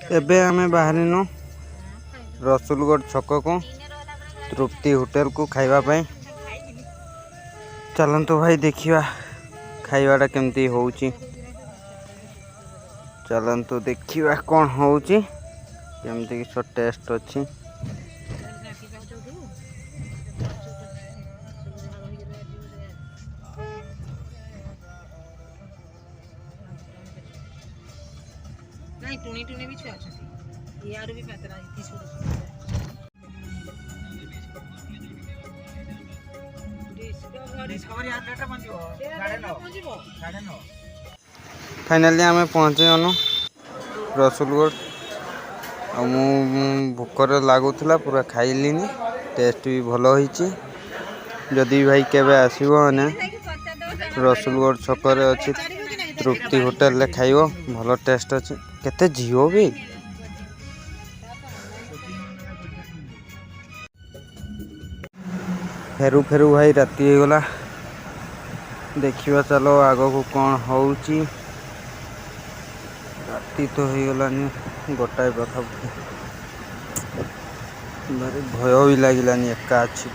एबे आमे बाहरिनु रसुलगढ़ छक को तृप्ति होटल को खाइबा पाई। चलंतु भाई देखिया खाइबाटा केमती होउची। चलंतु देखिया कौन होउची केमती कि टेस्ट अच्छी। नहीं टुनी टुनी भी छुआ छथि यार भी पतरा इति सुर डिस्कवरी यार लेटर मंजिबो 9:30 फाइनली आमे पहुंचे अनु रसुलगढ़। आ मु भूकर लागुला पूरा खाइलिनी। टेस्ट भी भल होईची। जदि भाई केबे आसीबो ने रसुलगढ़ छकरे अछि तृप्ति होटल ले खाइबो भल टेस्ट अछि। केते जियो भी फेरू फेरू भाई राती हो गला। देखिबा चलो आगो को कौन होउची। राती तो हो गलानी गोटाए पाखा भारी भय भी लागिलानी एका अछि।